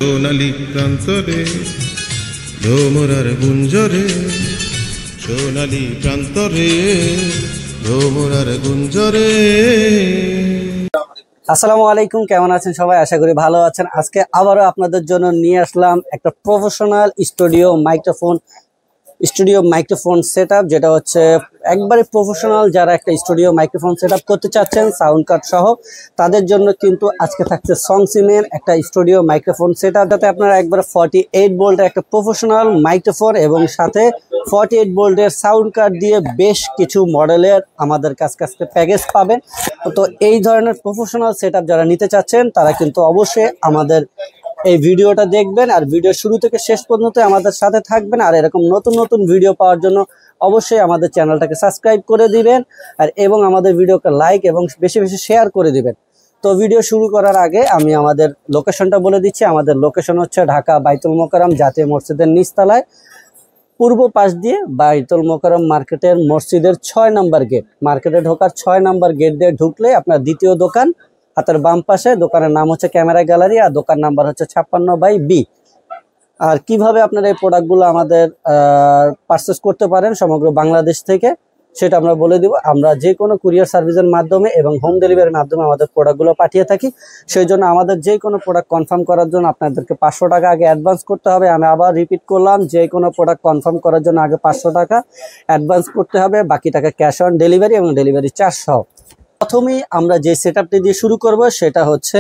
সোনালি প্রান্তরে ভ্রমরার গুঞ্জরে সোনালি প্রান্তরে ভ্রমরার গুঞ্জরে। আসসালামু আলাইকুম, কেমন আছেন সবাই? আশা করি ভালো আছেন। আজকে আবারও আপনাদের জন্য নিয়ে আসলাম একটা প্রফেশনাল স্টুডিও মাইক্রোফোন সেটআপ, যেটা হচ্ছে একবারে প্রফেশনাল। যারা একটা স্টুডিও মাইক্রোফোন সেটআপ করতে চাচ্ছেন সাউন্ড কার্ড সহ, তাদের জন্য কিন্তু আজকে থাকছে সংসিমের একটা স্টুডিও মাইক্রোফোন সেটআপ, যাতে আপনারা একবারে 48 ভোল্টের একটা প্রফেশনাল মাইক্রোফোন এবং সাথে 48 ভোল্টের সাউন্ড কার্ড দিয়ে বেশ কিছু মডেলের আমাদের কাছে প্যাকেজ পাবেন। তো এই ধরনের প্রফেশনাল সেটআপ যারা নিতে চাচ্ছেন, তারা কিন্তু অবশ্যই আমাদের এই ভিডিওটা দেখবেন আর ভিডিও শুরু থেকে শেষ পর্যন্ত আমাদের সাথে থাকবেন। আর এরকম নতুন নতুন ভিডিও পাওয়ার জন্য অবশ্যই আমাদের চ্যানেলটাকে সাবস্ক্রাইব করে দিবেন এবং আমাদের ভিডিওকে লাইক এবং বেশি বেশি শেয়ার করে দিবেন। তো ভিডিও শুরু করার আগে আমি আমাদের লোকেশনটা বলে দিচ্ছি। আমাদের লোকেশন হচ্ছে ঢাকা বাইতুল মোকাররম জাতীয় মসজিদের নিচতলায়, পূর্ব পাশ দিয়ে বাইতুল মোকাররম মার্কেটের মসজিদের 6 নম্বর গেট, মার্কেটে ঢোকার 6 নম্বর গেট দিয়ে ঢুকলে আপনার দ্বিতীয় দোকান, হাতের বাম পাশে। দোকানের নাম হচ্ছে ক্যামেরা গ্যালারি আর দোকান নাম্বার হচ্ছে 56/B। আর কিভাবে আপনারা এই প্রোডাক্টগুলো আমাদের পারচেস করতে পারেন সমগ্র বাংলাদেশ থেকে, সেটা আমরা বলে দিব। আমরা যে কোনো কুরিয়ার সার্ভিসের মাধ্যমে এবং হোম ডেলিভারির মাধ্যমে আমাদের প্রোডাক্টগুলো পাঠিয়ে থাকি। সেই জন্য আমাদের যে কোনো প্রোডাক্ট কনফার্ম করার জন্য আপনাদেরকে 500 টাকা আগে অ্যাডভান্স করতে হবে। আমি আবার রিপিট করলাম, যে কোনো প্রোডাক্ট কনফার্ম করার জন্য আগে 500 টাকা অ্যাডভান্স করতে হবে, বাকি টাকা ক্যাশ অন ডেলিভারি এবং ডেলিভারি চার্জ সহ। প্রথমেই আমরা যে সেটআপটি দিয়ে শুরু করব সেটা হচ্ছে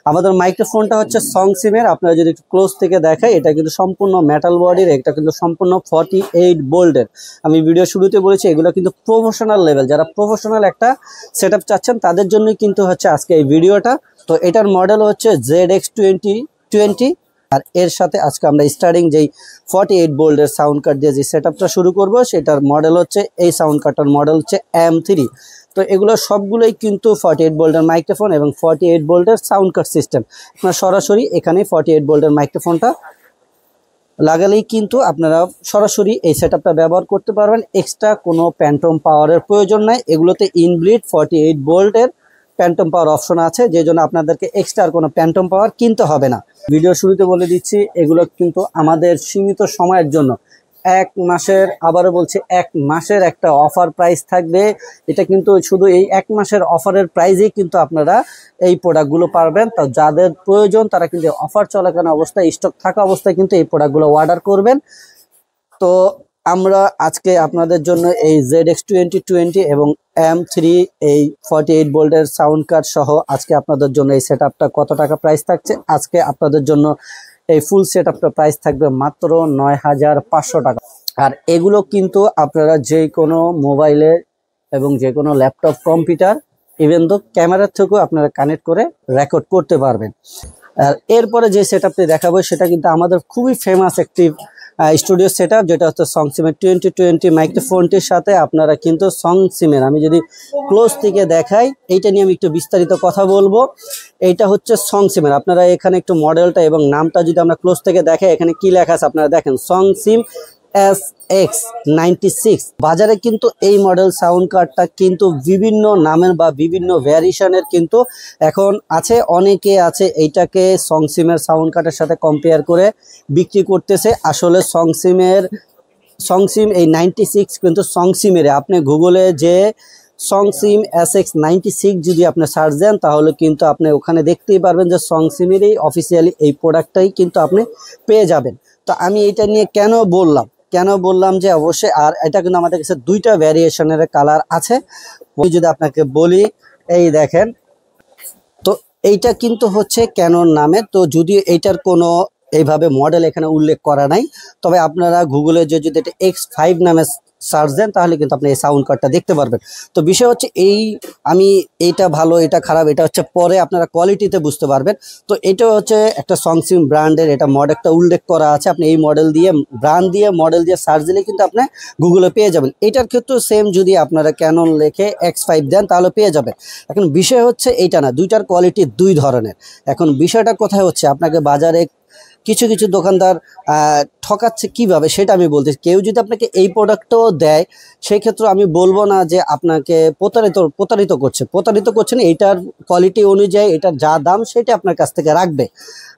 আমাদের মাইক্রোফোনটা হচ্ছে সংসিমের। আপনারা যদি একটু ক্লোজ থেকে দেখাই, এটা কিন্তু সম্পূর্ণ মেটাল বডির, এটা কিন্তু সম্পূর্ণ 48 ভোল্টের। আমি ভিডিও শুরুতে বলেছি এগুলো কিন্তু প্রফেশনাল লেভেল, যারা প্রফেশনাল একটা সেটআপ চাচ্ছেন তাদের জন্যই কিন্তু হচ্ছে আজকে এই ভিডিওটা। তো এটার মডেল হচ্ছে ZX2020। আর এর সাথে আজকে আমরা স্টার্টিং যেই 48 ভোল্টের সাউন্ড কার্ড দিয়ে যে সেটআপটা শুরু করব, সেটার মডেল হচ্ছে, এই সাউন্ড কার্ডটার মডেল হচ্ছে M3। তো এগুলো সবগুলোই কিন্তু 48 ভোল্টের মাইক্রোফোন এবং 48 ভোল্টের সাউন্ড কার্ড সিস্টেম। আপনারা সরাসরি এখানে 48 ভোল্টের মাইক্রোফোনটা লাগালেই কিন্তু আপনারা সরাসরি এই সেটআপটা ব্যবহার করতে পারবেন। এক্সট্রা কোনো প্যান্টম পাওয়ারের প্রয়োজন নাই। এগুলোতে ইনবিল্ট 48 ভোল্টের প্যান্টম পাওয়ার অপশন আছে, যে জন্য আপনাদেরকে এক্সট্রা কোনো প্যান্টম পাওয়ার কিনতে হবে না। ভিডিও শুরুতে বলে দিচ্ছি, এগুলো কিন্তু আমাদের সীমিত সময়ের জন্য 1 মাসের, আবারও বলছি 1 মাসের একটা অফার প্রাইস থাকবে। এটা কিন্তু শুধু এই 1 মাসের অফারের প্রাইজেই কিন্তু আপনারা এই প্রোডাক্টগুলো পারবেন। তো যাদের প্রয়োজন তারা কিন্তু অফার চলাকালীন অবস্থায়, স্টক থাকা অবস্থায় কিন্তু এই প্রোডাক্টগুলো অর্ডার করবেন। তো আমরা আজকে আপনাদের জন্য এই ZX2020 এবং M3 এই 48 ভোল্টের সাউন্ড কার্ড সহ আজকে আপনাদের জন্য এই সেটআপটা কত টাকা প্রাইস থাকছে, আজকে আপনাদের জন্য এই ফুল সেটআপটা প্রাইস থাকবে মাত্র 9500 টাকা। আর এগুলো কিন্তু আপনারা যে কোনো মোবাইলে এবং যে কোনো ল্যাপটপ, কম্পিউটার, ইভেন তো ক্যামেরার থেকেও আপনারা কানেক্ট করে রেকর্ড করতে পারবেন। আর এরপরে যে সেটআপটি দেখাবো সেটা কিন্তু আমাদের খুবই ফেমাস একটি স্টুডিও সেটআপ, যেটা হচ্ছে সংসিমের 2020 মাইক্রোফোনটির সাথে আপনারা কিন্তু সংসিমের, আমি যদি ক্লোজ থেকে দেখাই, এইটা নিয়ে আমি একটু বিস্তারিত কথা বলবো। এইটা হচ্ছে সংসিমের, আপনারা এখানে একটু মডেলটা এবং নামটা যদি আমরা ক্লোজ থেকে দেখাই, এখানে কি লেখা আছে আপনারা দেখেন, সংসিম SX96। বাজারে কিন্তু এই মডেল সাউন্ড কার্ডটা কিন্তু বিভিন্ন নামের বা বিভিন্ন ভ্যারিয়েশনের কিন্তু এখন আছে। অনেকে আছে এইটাকে সংসিমের সাউন্ড কার্ডের সাথে কম্পেয়ার করে বিক্রি করতেছে। আসলে সংসিম এই 96 কিন্তু সংসিমের, আপনি গুগলে যে সংসিম SX96 যদি আপনি সার্চ দেন, তাহলে কিন্তু আপনি ওখানে দেখতেই পারবেন যে সংসিমেরই অফিসিয়ালি এই প্রোডাক্টটাই কিন্তু আপনি পেয়ে যাবেন। তো আমি এটা নিয়ে কেন বললাম যে অবশ্যই, আর এটা কিন্তু আমাদের কাছে 2টা ভ্যারিয়েশনের কালার আছে। যদি আপনাকে বলি, এই দেখেন, তো এইটা কিন্তু হচ্ছে ক্যানন নামে। তো যদিও এইটার কোনো এইভাবে মডেল এখানে উল্লেখ করা নাই, তবে আপনারা গুগলে যদি এটা X5 নামে সার্চ দেন, তাহলে কিন্তু আপনি এই সাউন্ড কার্ডটা দেখতে পারবেন। তো বিষয় হচ্ছে আমি এইটা ভালো এটা খারাপ এটা হচ্ছে পরে আপনারা কোয়ালিটিতে বুঝতে পারবেন। তো এটা হচ্ছে একটা সংসিম ব্র্যান্ডের, এটা মডেলটা উল্লেখ করা আছে। আপনি এই মডেল দিয়ে, ব্র্যান্ড দিয়ে, মডেল দিয়ে সার্চ দিলে কিন্তু আপনি গুগলে পেয়ে যাবেন। এটার ক্ষেত্রেও সেম, যদি আপনারা ক্যানন লেখে X5 দেন তাহলে পেয়ে যাবেন। এখন বিষয় হচ্ছে এইটা না, 2টার কোয়ালিটি 2 ধরনের। এখন বিষয়টা কোথায় হচ্ছে, আপনাকে বাজারে কিছু কিছু দোকানদার ঠকাচ্ছে কিভাবে সেটা আমি বলতেছি। কেউ যদি আপনাকে এই প্রোডাক্টও দেয় সেই ক্ষেত্রে আমি বলবো না যে আপনাকে প্রতারিত করছেন। এইটার কোয়ালিটি অনুযায়ী এটার যা দাম সেটা আপনার কাছ থেকে রাখবে,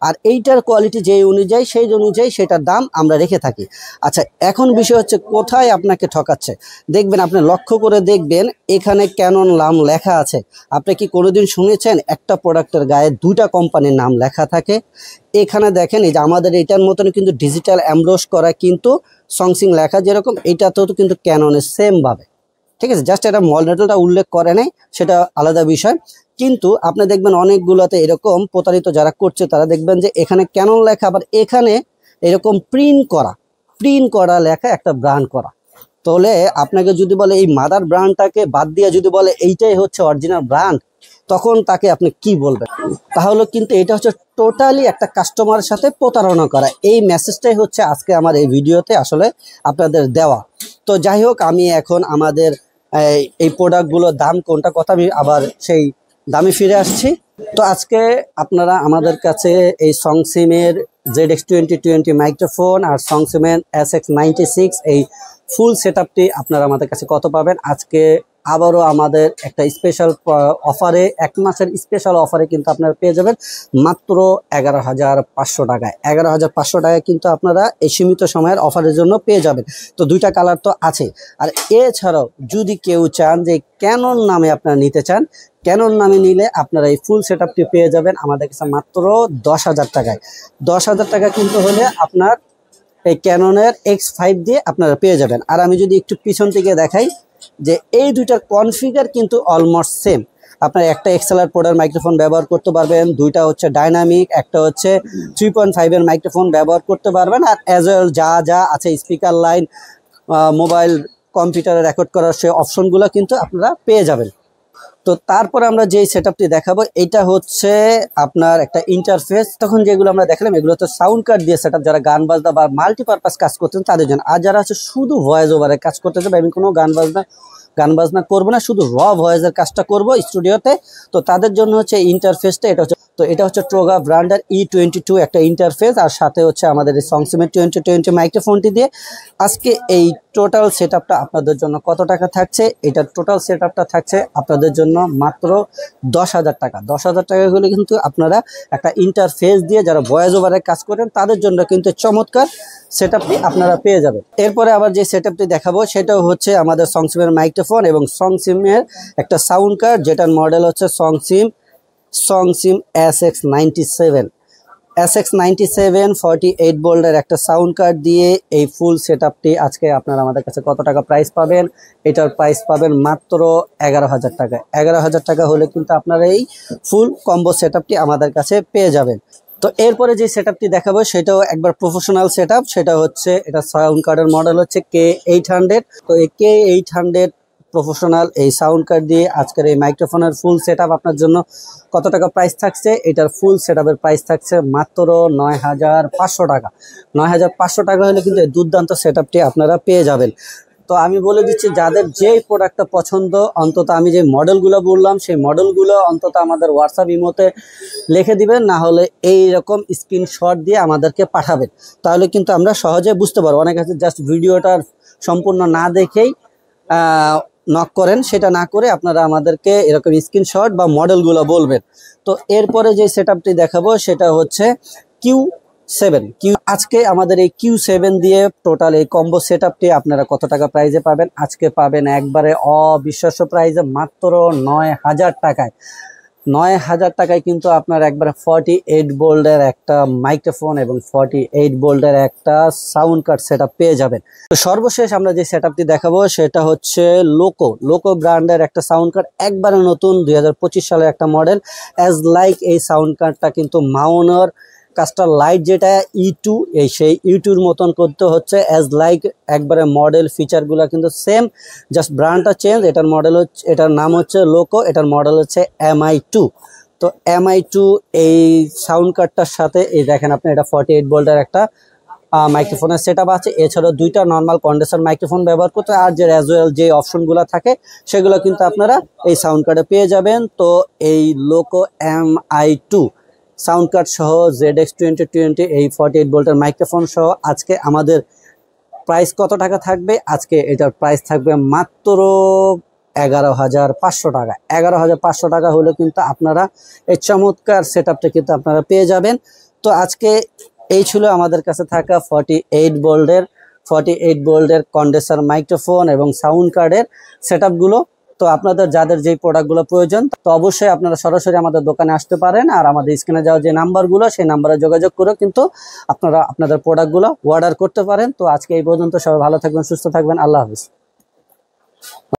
আর এইটার কোয়ালিটি যেই অনুযায়ী সেই অনুযায়ী সেটার দাম আমরা রেখে থাকি। আচ্ছা, এখন বিষয় হচ্ছে কোথায় আপনাকে ঠকাচ্ছে। দেখবেন, আপনি লক্ষ্য করে দেখবেন এখানে ক্যানন নাম লেখা আছে। আপনি কি কোনোদিন শুনেছেন একটা প্রোডাক্টের গায়ে দুটা কোম্পানির নাম লেখা থাকে? এখানে দেখেন, এই যে আমাদের এটার মতন কিন্তু ডিজিটাল এমব্রস করা কিন্তু সংসিং লেখা যেরকম, এইটাতেও কিন্তু ক্যাননের সেম ভাবে, ঠিক আছে। জাস্ট এটা মডেলটা উল্লেখ করে নেই, সেটা আলাদা বিষয়। কিন্তু আপনি দেখবেন অনেকগুলোতে এরকম প্রতারিত যারা করছে তারা দেখবেন যে এখানে ক্যানন লেখা, আবার এখানে এরকম প্রিন্ট করা লেখা একটা ব্র্যান্ড করা। তাহলে আপনাকে যদি বলে এই মাদার ব্র্যান্ডটাকে বাদ দিয়ে যদি বলে এইটাই হচ্ছে অরিজিনাল ব্র্যান্ড, তখন তাকে আপনি কি বলবেন? তাহলে কিন্তু এটা হচ্ছে টোটালি একটা কাস্টমারের সাথে প্রতারণা করা। এই মেসেজটাই হচ্ছে আজকে আমার এই ভিডিওতে আসলে আপনাদের দেওয়া। তো যাই হোক, আমি এখন আমাদের এই প্রোডাক্টগুলোর দাম কোনটা কথা আমি আবার সেই দামে ফিরে আসছি। তো আজকে আপনারা আমাদের কাছে এই সংসিমের ZX2020 মাইক্রোফোন আর সংসিমের SX96 এই ফুল সেটআপটি আপনারা আমাদের কাছে কত পাবেন। আজকে আবারও আমাদের একটা স্পেশাল অফারে, 1 মাসের স্পেশাল অফারে কিন্তু আপনারা পেয়ে যাবেন মাত্র 11,500 টাকায়। 11,500 টাকায় কিন্তু আপনারা এই সীমিত সময়ের অফারের জন্য পেয়ে যাবেন। তো দুইটা কালার তো আছে। আর এছাড়াও যদি কেউ চান যে ক্যানন নামে আপনারা নিতে চান, ক্যানন নামে নিলে আপনারা এই ফুল সেটআপটি পেয়ে যাবেন আমাদের কাছে মাত্র 10,000 টাকায়। 10,000 টাকা কিন্তু হলে আপনার এই ক্যাননের X5 দিয়ে আপনারা পেয়ে যাবেন। আর আমি যদি একটু পিছন থেকে দেখাই যে এই দুইটার কনফিগার কিন্তু অলমোস্ট সেম। আপনার একটা XLR পোর্টের মাইক্রোফোন ব্যবহার করতে পারবেন, দুইটা হচ্ছে ডাইনামিক, একটা হচ্ছে 3.5 এর মাইক্রোফোন ব্যবহার করতে পারবেন। আর অ্যাজ ওয়েল যা আছে স্পিকার লাইন, মোবাইল কম্পিউটারে রেকর্ড করার সেই অপশনগুলো কিন্তু আপনারা পেয়ে যাবেন। তো তারপর আমরা যে সেটআপটি দেখাবো এটা হচ্ছে আপনার একটা ইন্টারফেস। তখন যেগুলো আমরা দেখালাম এগুলো তো সাউন্ড কার্ড দিয়ে সেটআপ, যারা গান বাজনা বা মাল্টিপারপাস কাজ করতেন তাদের জন্য। আর যারা হচ্ছে শুধু ভয়েস ওভারে কাজ করতে চান, আমি কোনো গান বাজনা করবো না, শুধু র ভয়েসের কাজটা করব স্টুডিওতে, তো তাদের জন্য হচ্ছে ইন্টারফেসটা এটা হচ্ছে ট্রোগা ব্র্যান্ডের E22 একটা ইন্টারফেস। আর সাথে হচ্ছে আমাদের এই সংসিমের 2020 মাইক্রোফোনটি দিয়ে আজকে এই টোটাল সেটআপটা আপনাদের জন্য কত টাকা থাকছে। এটা টোটাল সেটআপটা থাকছে আপনাদের জন্য মাত্র 10,000 টাকা। 10,000 টাকা হলে কিন্তু আপনারা একটা ইন্টারফেস দিয়ে যারা ভয়েস ওভারে কাজ করেন তাদের জন্য কিন্তু চমৎকার সেটআপটি আপনারা পেয়ে যাবেন। এরপরে আবার যে সেটআপটি দেখাবো সেটাও হচ্ছে আমাদের সংসিমের মাইক্রোফোন এবং সংসিমের একটা সাউন্ড কার্ড, যেটার মডেল হচ্ছে সংসিম SX97 48 ভোল্টের একটা সাউন্ড কার্ড দিয়ে এই ফুল সেটআপটি আজকে আপনারা আমাদের কাছে কত টাকা প্রাইস পাবেন। এটার প্রাইস পাবেন মাত্র 11,000 টাকা। 11,000 টাকা হলে কিন্তু আপনারা এই ফুল কম্বো সেটআপটি আমাদের কাছে পেয়ে যাবেন। তো এরপরে যে সেটআপটি দেখাবো সেটাও একবার প্রফেশনাল সেটআপ। সেটা হচ্ছে এটা সাউন্ড কার্ডের মডেল হচ্ছে K800। তো এই K800 প্রফেশনাল এই সাউন্ড কার্ড দিয়ে আজকের এই মাইক্রোফোনের ফুল সেটআপ আপনার জন্য কত টাকা প্রাইস থাকছে। এটার ফুল সেটআপের প্রাইস থাকছে মাত্র 9,500 টাকা। 9,500 টাকা হলে কিন্তু এই দুর্দান্ত সেটআপটি আপনারা পেয়ে যাবেন। তো আমি বলে দিচ্ছি, যাদের যেই প্রোডাক্টটা পছন্দ, অন্তত আমি যে মডেলগুলো বললাম সেই মডেলগুলো অন্তত আমাদের হোয়াটসঅ্যাপ ইমোতে লিখে দিবেন, না হলে এইরকম স্ক্রিনশট দিয়ে আমাদেরকে পাঠাবেন। তাহলে কিন্তু আমরা সহজে বুঝতে পারবো। অনেক আছে জাস্ট ভিডিওটার সম্পূর্ণ না দেখেই নক করেন, সেটা না করে আপনারা আমাদেরকে এরকম স্ক্রিনশট বা মডেলগুলো বলবেন। তো এরপরে যে সেটআপটি দেখাবো সেটা হচ্ছে Q7। আজকে আমাদের এই Q7 দিয়ে টোটাল এই কম্বো সেটআপটি আপনারা কত টাকা প্রাইজে পাবেন। আজকে পাবেন একবারে অবিশ্বাস্য প্রাইজে মাত্র 9,000 টাকায়। 9,000 টাকায় কিন্তু আপনার একবারে 48 ভোল্টের একটা মাইক্রোফোন এবং 48 ভোল্টের একটা সাউন্ড কার্ড সেটআপ পেয়ে যাবেন। তো সর্বশেষ আমরা যে সেটআপটি দেখাবো সেটা হচ্ছে লোকো ব্র্যান্ডের একটা সাউন্ড কার্ড, একবারে নতুন 2025 সালের একটা মডেল। অ্যাজ লাইক এই সাউন্ড কার্ডটা কিন্তু মাউনার কাস্টার লাইট যেটা E2, সেই E2-র মতন করতে হচ্ছে অ্যাজ লাইক একবারে মডেল ফিচারগুলো কিন্তু সেম, জাস্ট ব্র্যান্ডটা চেঞ্জ। এটার নাম হচ্ছে লোকো, এটার মডেল হচ্ছে MI2। তো MI2 এই সাউন্ড কার্ডটার সাথে এই দেখেন আপনি এটা 48 ভোল্টের একটা মাইক্রোফোনের সেটআপ আছে। এছাড়াও দুইটা নর্মাল কন্ডেন্সার মাইক্রোফোন ব্যবহার করতে, আর যে অ্যাজ ওয়েল যে অপশনগুলো থাকে সেগুলো কিন্তু আপনারা এই সাউন্ড কার্ডে পেয়ে যাবেন। তো এই লোকো MI2 সাউন্ড কার্ড সহ ZX2020 এই 48 ভোল্টের মাইক্রোফোন সহ আজকে আমাদের প্রাইস কত টাকা থাকবে? আজকে এটার প্রাইস থাকবে মাত্র 11,500 টাকা। 11,500 টাকা হলে কিন্তু আপনারা এই চমৎকার সেটআপটা কিন্তু আপনারা পেয়ে যাবেন। তো আজকে এই ছিল আমাদের কাছে থাকা 48 ভোল্টের কন্ডেন্সার মাইক্রোফোন এবং সাউন্ড কার্ডের সেটআপগুলো। তো আপনাদের যাদের যেই প্রোডাক্টগুলো প্রয়োজন তো অবশ্যই আপনারা সরাসরি আমাদের দোকানে আসতে পারেন, আর আমাদের স্ক্রিনে যাওয়া যে নাম্বারগুলো সেই নাম্বারে যোগাযোগ করে কিন্তু আপনারা আপনাদের প্রোডাক্টগুলো অর্ডার করতে পারেন। তো আজকে এই পর্যন্ত, সবাই ভালো থাকবেন, সুস্থ থাকবেন, আল্লাহ হাফিজ।